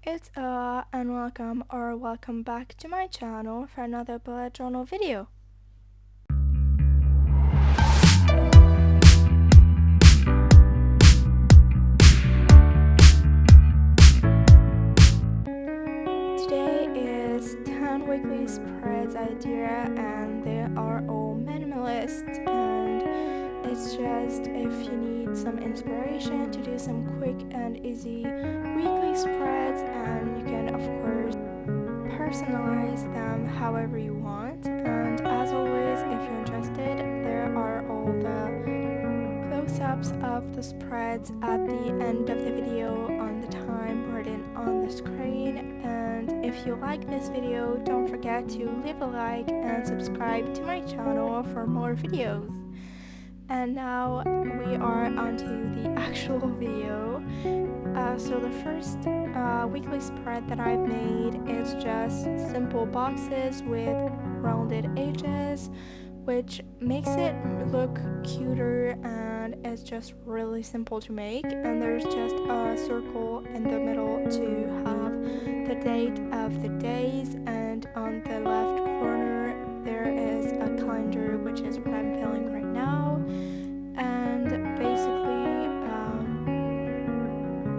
It's and welcome back to my channel for another bullet journal video. Today is 10 weekly spreads idea, and they are all minimalist, and it's just if you need some inspiration to do some quick and easy weekly spreads, and you can of course personalize them however you want. And as always, if you're interested, there are all the close-ups of the spreads at the end of the video on the time written on the screen. And if you like this video, don't forget to leave a like and subscribe to my channel for more videos. And now we are onto the actual video. So the first weekly spread that I've made is just simple boxes with rounded edges, which makes it look cuter, and it's just really simple to make. And there's just a circle in the middle to have the date of the days, and on the left corner there is a calendar, which is what I'm feeling right now. And basically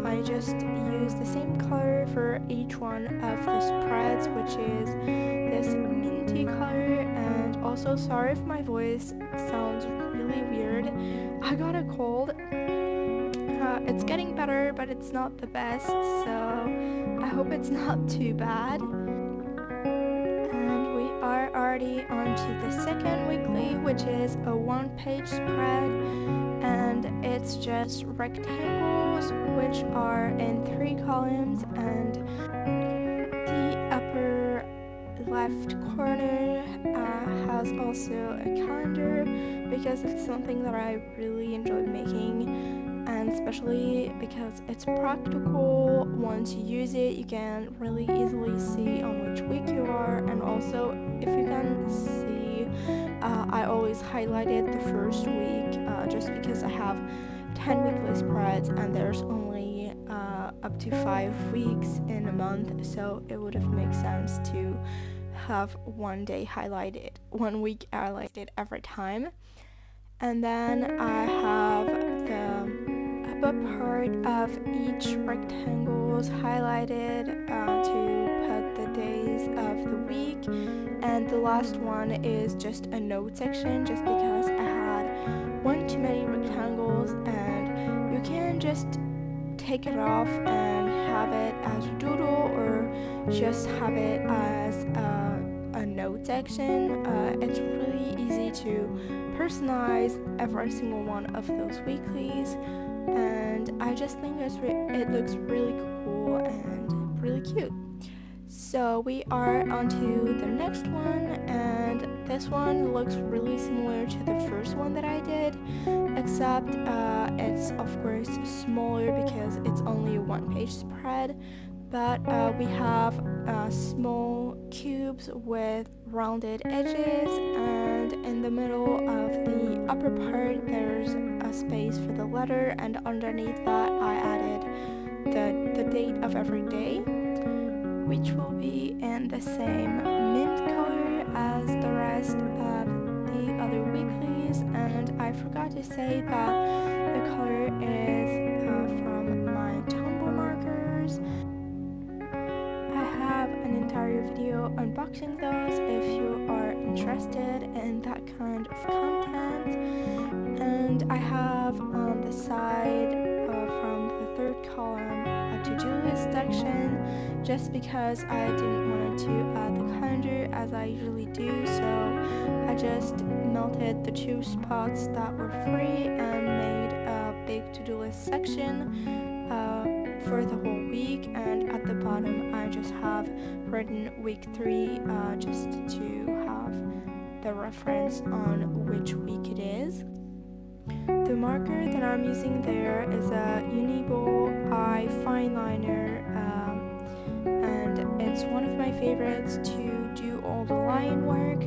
I just use the same color for each one of the spreads, which is this minty color. And also, sorry if my voice sounds really weird. I got a cold. It's getting better, but it's not the best, so I hope it's not too bad. And we are already on to the second weekly, which is a one-page spread, and it's just rectangles which are in 3 columns, and the upper left corner has also a calendar, because it's something that I really enjoy making, and especially because it's practical. Once you use it, you can really easily see on which week you are. And also, if you can see, I always highlighted the first week just because I have 10 weekly spreads and there's only up to 5 weeks in a month, so it would have made sense to have one week highlighted every time. And then I have the upper part of each rectangles highlighted to put the days of the week. And the last one is just a note section, just because I had one too many rectangles, and you can just take it off and have it as a doodle, or just have it as a note section. It's really easy to personalize every single one of those weeklies, and I just think it looks really cool and really cute. So we are on to the next one, and this one looks really similar to the first one that I did, except it's of course smaller because it's only a one-page spread. But we have small cubes with rounded edges, and in the middle of the upper part there's a space for the letter, and underneath that I added the date of every day, which will be in the same mint color as the rest of the other weeklies. And I forgot to say that the color is from my Tombow markers. I have an entire video unboxing those if you are interested in that kind of content. And I have on the side from the third column a to-do list section, just because I didn't want to add the calendar as I usually do, so I just melted the 2 spots that were free and made a big to-do list section for the whole week. And at the bottom I just have written week 3 just to have the reference on which week it is. The marker that I'm using there is a Uniball eye fine liner, and it's one of my favorites to do all the line work,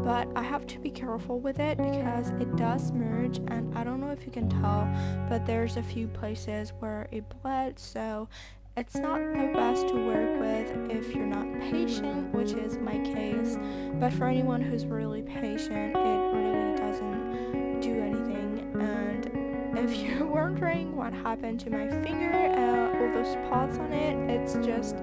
but I have to be careful with it because it does merge, and I don't know if you can tell, but there's a few places where it bled, so It's not the best to work with if you're not patient, which is my case, but for anyone who's really patient, it really doesn't do anything. And if you're wondering what happened to my finger, all those spots on it, it's just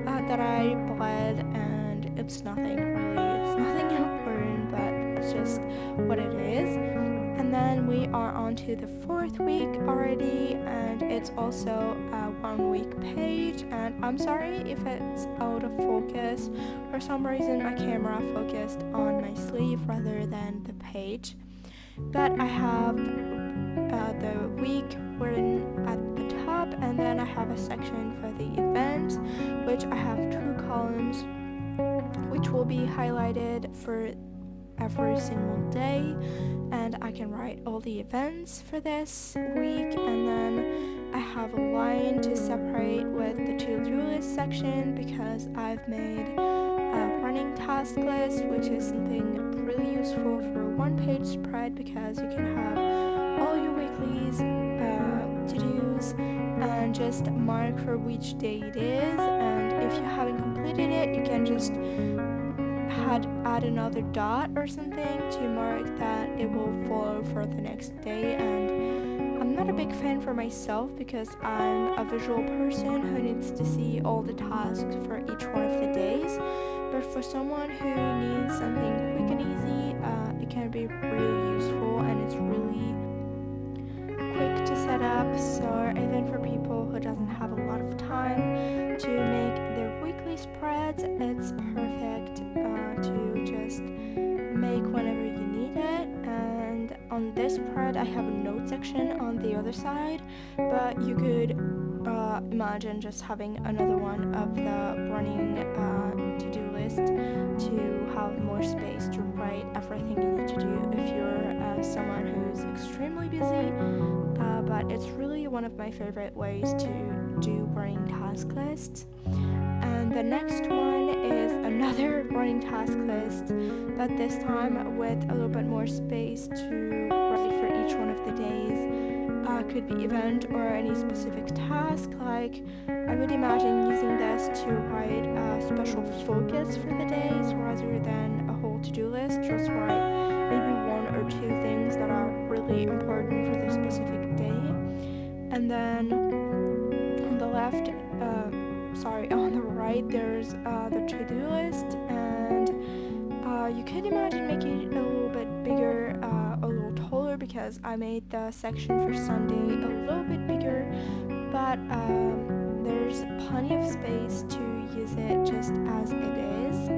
that I bled, and it's nothing really, it's nothing important, but it's just what it is. And then we are on to the 4th week already, and it's also a 1-week page. And I'm sorry if it's out of focus. For some reason, my camera focused on my sleeve rather than the page. But I have the week written at the top, and then I have a section for the event, which I have 2 columns, which will be highlighted for every single day, and I can write all the events for this week. And then I have a line to separate with the to-do list section, because I've made a running task list, which is something really useful for a 1-page spread, because you can have all your weekly's to-dos and just mark for which day it is, and if you haven't completed it, you can just add another dot or something to mark that it will follow for the next day. And I'm not a big fan for myself, because I'm a visual person who needs to see all the tasks for each one of the days, but for someone who needs something quick and easy, it can be really useful, and it's really quick to set up. So even for people who doesn't have a lot of time to make their weekly spreads, it's perfect to just make whenever you need it. And on this spread, I have a note section on the other side, but you could imagine just having another one of the running to-do list to have more space to write everything you need to do if you're someone who's extremely busy. But it's really one of my favorite ways to do running task lists. And the next one is another running task list, but this time with a little bit more space to write for each one of the days. Could be event or any specific task. Like, I would imagine using this to write a special focus for the days rather than a whole to-do list. Just write maybe 1 or 2 things that are really important for the specific day. And then on the left, on the right, there's the to-do list, and you could imagine making it a little bit bigger, a little taller, because I made the section for Sunday a little bit bigger, but there's plenty of space to use it just as it is.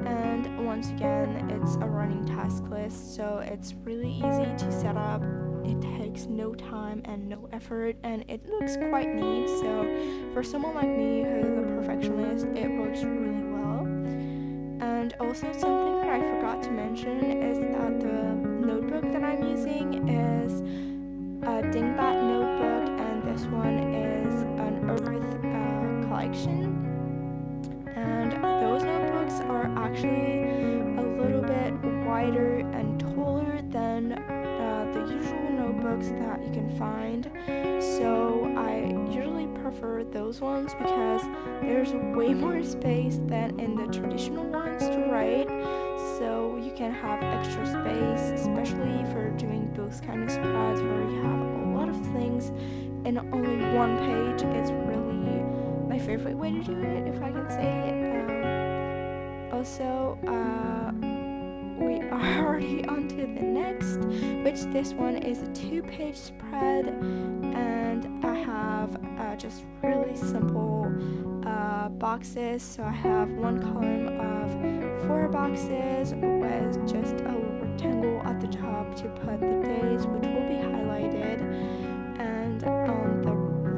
And once again, it's a running task list, so it's really easy to set up. It takes no time and no effort, and it looks quite neat. So for someone like me who's a perfectionist, it works really well. And also something that I forgot to mention is that the notebook that I'm using is a dingbat notebook, and this one is an earth collection. And those notebooks are actually a little bit wider and taller than the usual notebooks that you can find. So I usually prefer those ones because there's way more space than in the traditional ones to write. So you can have extra space, especially for doing those kind of spreads where you have a lot of things in only one page. It's really my favorite way to do it, if I can say it. We are already on to the next, which this one is a 2-page spread, and I have just really simple boxes. So I have one column of 4 boxes with just a little rectangle at the top to put the days, which will be highlighted, and on the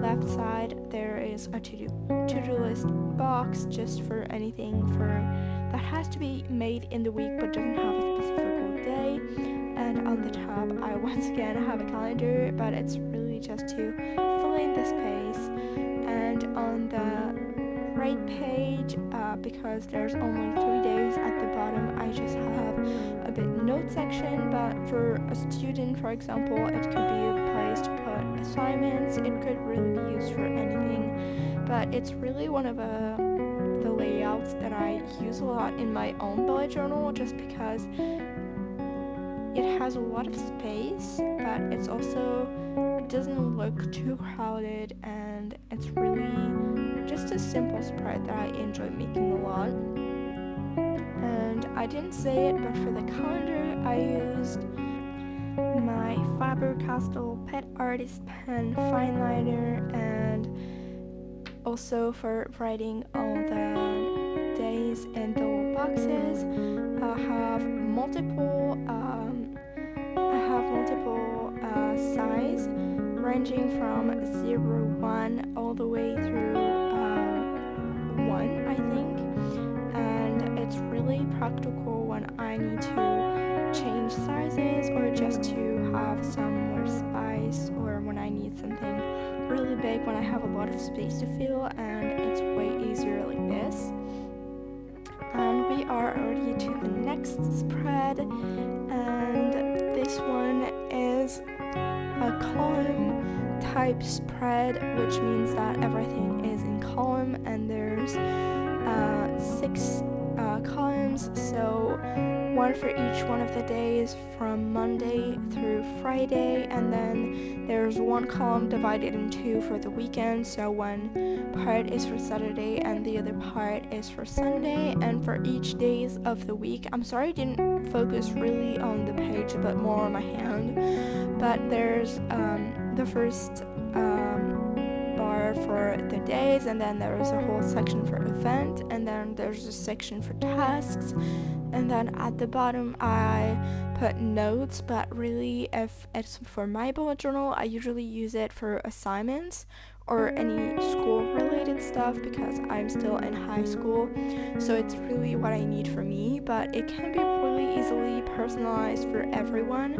left side there is a to-do list box just for anything that has to be made in the week but doesn't have a specific day. And on the top I once again have a calendar, but it's really just to fill in the space. And on the right page, because there's only 3 days at the bottom, I just have a bit note section. But for a student, for example, it could be a place to put assignments. It could really be used for anything, but it's really one of the layouts that I use a lot in my own bullet journal, just because it has a lot of space, but it's also doesn't look too crowded, and it's really just a simple spread that I enjoy making a lot. And I didn't say it, but for the calendar I used my Faber Castel Pitt artist pen fine liner, and also for writing all the days in the little boxes. I have multiple size, ranging from 0, 1 all the way through 1, I think, and it's really practical when I need to change sizes, or just to have some more spice, or when I need something really big when I have a lot of space to fill, and it's way easier like this. And we are already to the next spread, and this one is a column type spread, which means that everything is in column, and there's 6 columns, so one for each one of the days from Monday through Friday, and then there's one column divided in 2 for the weekend, so one part is for Saturday and the other part is for Sunday. And for each days of the week, I'm sorry I didn't focus really on the page but more on my hand, but there's the first bar for the days, and then there is a whole section for event, and then there's a section for tasks, and then at the bottom I put notes, but really if it's for my bullet journal, I usually use it for assignments or any school related stuff, because I'm still in high school, so it's really what I need for me, but it can be really easily personalized for everyone,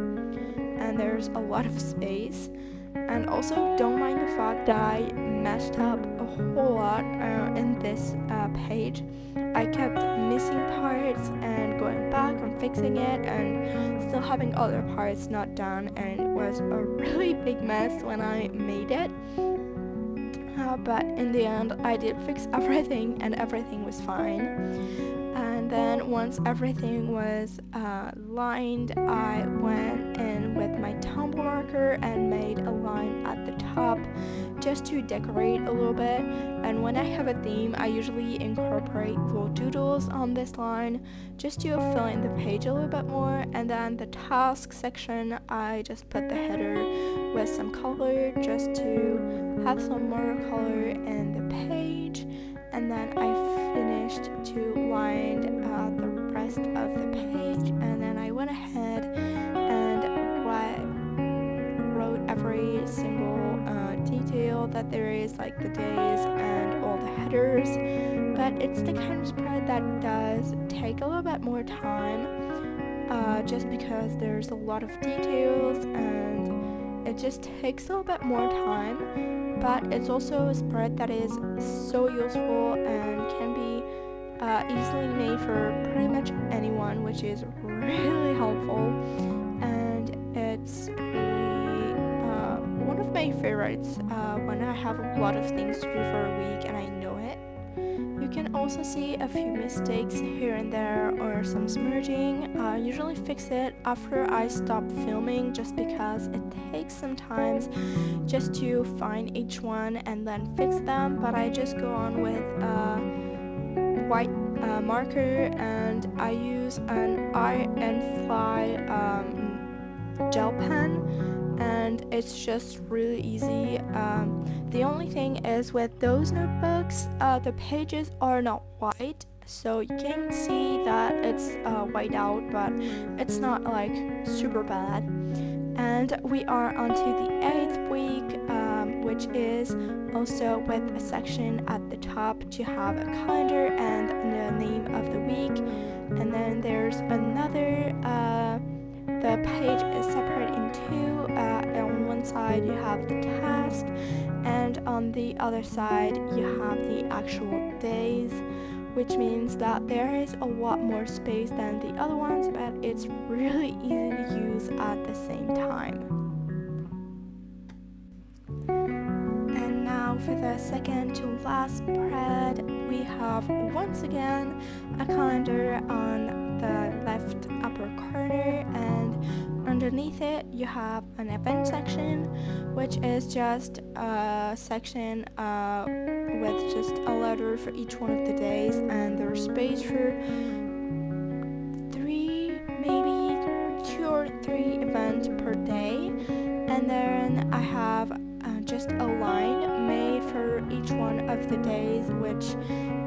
and there's a lot of space. And also, don't mind the fact that I messed up a whole lot in this page. I kept missing parts and going back and fixing it, and still having other parts not done, and it was a really big mess when I made it. But in the end, I did fix everything, and everything was fine. And then once everything was lined, I went in with my Tombow marker and made a line at the top just to decorate a little bit. And when I have a theme, I usually incorporate little doodles on this line just to fill in the page a little bit more. And then the task section, I just put the header with some color just to have some more color in the page. And then I finished to line the rest of the page, and then I went ahead and wrote every single detail that there is, like the days and all the headers. But it's the kind of spread that does take a little bit more time, just because there's a lot of details and it just takes a little bit more time. But it's also a spread that is so useful and can be easily made for pretty much anyone, which is really helpful, and it's really one of my favorites when I have a lot of things to do for a week and I know it. You can also see a few mistakes here and there, or some smudging. I usually fix it after I stop filming, just because it takes some time just to find each one and then fix them. But I just go on with white marker, and I use an Iron Fly gel pen, and it's just really easy. The only thing is, with those notebooks, the pages are not white, so you can see that it's white out, but it's not like super bad. And we are on to the 8th week, which is also with a section at the top to have a calendar and the name of the week. And then there's another, the page is separated in 2. On one side you have the task, and on the other side you have the actual days, which means that there is a lot more space than the other ones, but it's really easy to use at the same time. And now for the second to last spread, we have once again a calendar on the left upper corner, and underneath it you have an event section, which is just a section with just a letter for each one of the days, and there's space for two or three events per day. And then I have just a line made for each one of the days, which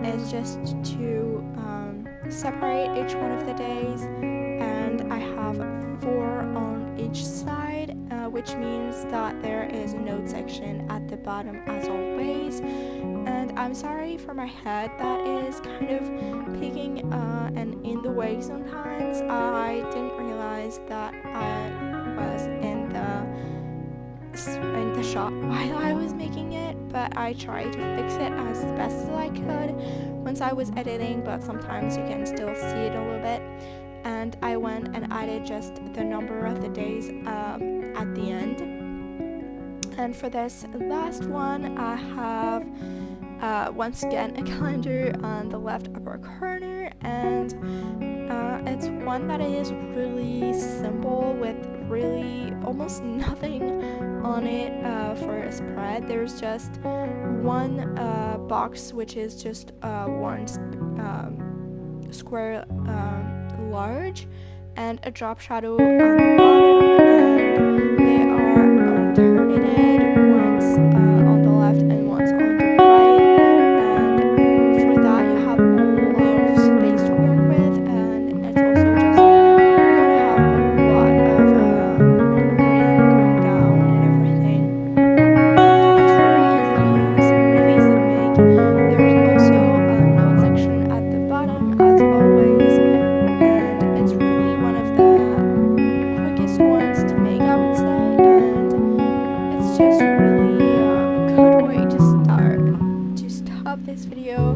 is just to separate each one of the days, and I have 4 on each side, which means that there is a note section at the bottom as always. And I'm sorry for my head that is kind of peeking and in the way sometimes. I didn't realize that I was in the shot while I was making it, but I tried to fix it as best as I could once I was editing, but sometimes you can still see it a little bit. And I went and added just the number of the days at the end. And for this last one, I have once again a calendar on the left upper corner, and it's one that is really simple with really almost nothing on it for a spread. There's just one box, which is just one square large, and a drop shadow on the bottom, and they are alternated, once on the left and once on the right, and for that you have a lot of space to work with, and it's also just you're gonna have a lot of rain going down and everything. It's really easy to use, really easy to make. There's also a note section at the bottom as always, and it's really one of the quickest ones to make, I would say, and it's just really a good way to stop this video.